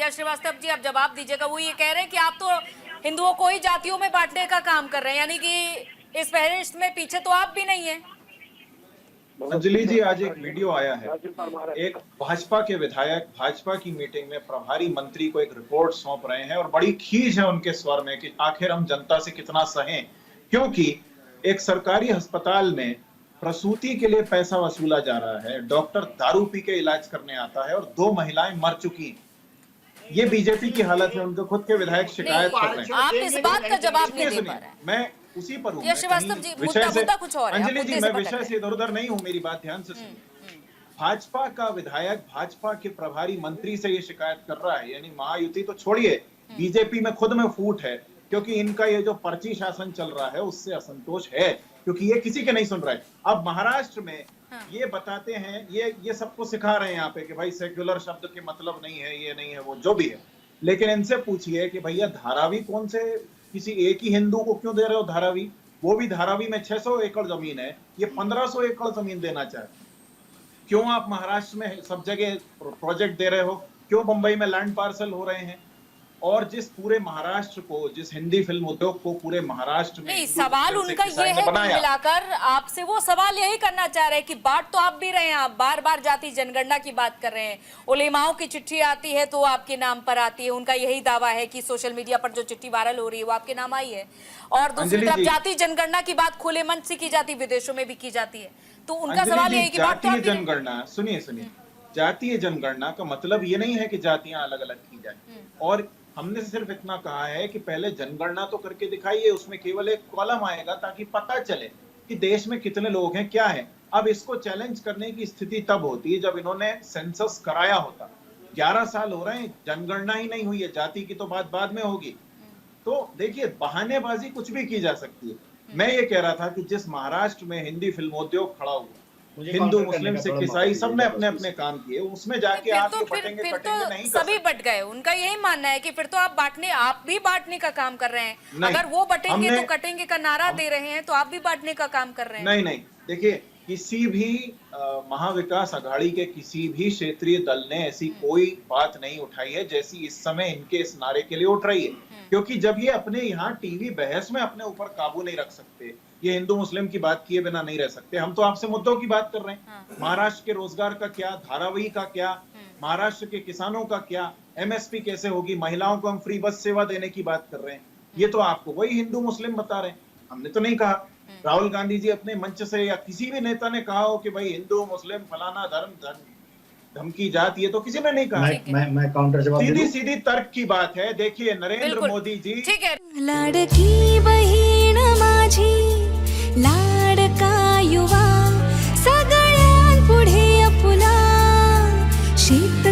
यश श्रीवास्तव जी, आप जवाब दीजिएगा। वो ये कह रहे हैं कि आप तो हिंदुओं को ही जातियों में बांटने का काम कर रहे हैं, यानी कि इस फहरिस्त में पीछे तो आप भी नहीं है। अंजलि जी, आज एक वीडियो आया है, एक भाजपा के विधायक भाजपा की मीटिंग में प्रभारी मंत्री को एक रिपोर्ट सौंप रहे हैं और बड़ी खीज है उनके स्वर में कि आखिर हम जनता से कितना सहें, क्योंकि एक सरकारी अस्पताल में प्रसूति के लिए पैसा वसूला जा रहा है, डॉक्टर दारू पी के इलाज करने आता है और 2 महिलाएं मर चुकी। ये बीजेपी की हालत है, उनके खुद के विधायक शिकायत कर रहे हैं। आप इस बात का जवाब नहीं दे पा रहे हैं। मैं उसी पर हूं, यश श्रीवास्तव जी, मुद्दा कुछ और है। अंजलि जी, मैं विषय से इधर उधर नहीं हूं, मेरी बात ध्यान से सुनिए। भाजपा का विधायक भाजपा के प्रभारी मंत्री से ये शिकायत कर रहा है, यानी महायुति तो छोड़िए, बीजेपी में खुद में फूट है, क्योंकि इनका ये जो पर्ची शासन चल रहा है उससे असंतोष है, क्योंकि ये किसी के नहीं सुन रहे। अब महाराष्ट्र में ये बताते हैं, ये सबको सिखा रहे हैं यहाँ पे कि भाई सेक्युलर शब्द के मतलब नहीं है, ये नहीं है, वो जो भी है, लेकिन इनसे पूछिए कि भैया धारावी कौन से किसी एक ही हिंदू को क्यों दे रहे हो धारावी? वो भी धारावी में 600 एकड़ जमीन है, ये 1500 एकड़ जमीन देना चाहते। क्यों आप महाराष्ट्र में सब जगह प्रोजेक्ट दे रहे हो? क्यों मुंबई में लैंड पार्सल हो रहे हैं? और जिस पूरे महाराष्ट्र को, जिस हिंदी फिल्म उद्योग को पूरे महाराष्ट्र में, नहीं, सवाल उनका ये है कि मिलाकर आपसे वो सवाल यही करना चाह रहे हैं कि बात तो आप भी रहे हैं, आप बार बार जाति जनगणना की बात कर रहे हैं, उलेमाओं की चिट्ठी आती है तो आपके नाम पर आती है, उनका यही दावा है कि सोशल मीडिया पर जो चिट्ठी वायरल हो रही है वो आपके नाम आई है, और दूसरी तरफ जाति जनगणना की बात खुले मन से की जाती है, विदेशों में भी की जाती है, तो उनका सवाल यही कि बात तो जनगणना, सुनिए, जातीय जनगणना का मतलब ये नहीं है कि जातियां अलग अलग की जाए, और हमने सिर्फ इतना कहा है कि पहले जनगणना तो करके दिखाइए, उसमें केवल एक कॉलम आएगा ताकि पता चले कि देश में कितने लोग हैं, क्या है। अब इसको चैलेंज करने की स्थिति तब होती है जब इन्होंने सेंसस कराया होता। 11 साल हो रहे हैं, जनगणना ही नहीं हुई है, जाति की तो बात बाद में होगी। तो देखिए, बहानेबाजी कुछ भी की जा सकती है। मैं ये कह रहा था कि जिस महाराष्ट्र में हिंदी फिल्मोद्योग खड़ा हुआ, हिंदू मुस्लिम सिख ईसाई सबने अपने अपने काम किए, उसमें जाके आप तो बटेंगे फिर कटेंगे तो नहीं, सभी बट गए। उनका यही मानना है कि फिर तो आप भी बांटने का काम कर रहे हैं। अगर वो बटेंगे तो कटेंगे का नारा दे रहे हैं, तो आप भी बांटने का काम कर रहे हैं। नहीं, देखिए, किसी भी महाविकास अघाड़ी के किसी भी क्षेत्रीय दल ने ऐसी कोई बात नहीं उठाई है जैसी इस समय इनके इस नारे के लिए उठ रही है, क्योंकि जब ये अपने यहाँ टीवी बहस में अपने ऊपर काबू नहीं रख सकते, ये हिंदू मुस्लिम की बात किए बिना नहीं रह सकते। हम तो आपसे मुद्दों की बात कर रहे हैं, महाराष्ट्र के रोजगार का क्या, धारावी का क्या, महाराष्ट्र के किसानों का क्या, एमएसपी कैसे होगी, महिलाओं को हम फ्री बस सेवा देने की बात कर रहे हैं। ये तो आपको वही हिंदू मुस्लिम बता रहे हैं, हमने तो नहीं कहा। राहुल गांधी जी अपने मंच से या किसी भी नेता ने कहा हो कि भाई हिंदू मुस्लिम फलाना धर्म की जात, ये तो किसी ने नहीं कहा। मैं काउंटर जवाब दूं। सीधी तर्क की बात है। देखिए, नरेंद्र मोदी जी, ठीक है, लाडकी बहीण माझी, लाडका युवा, सगळ्यांपुढे आपुला, शेत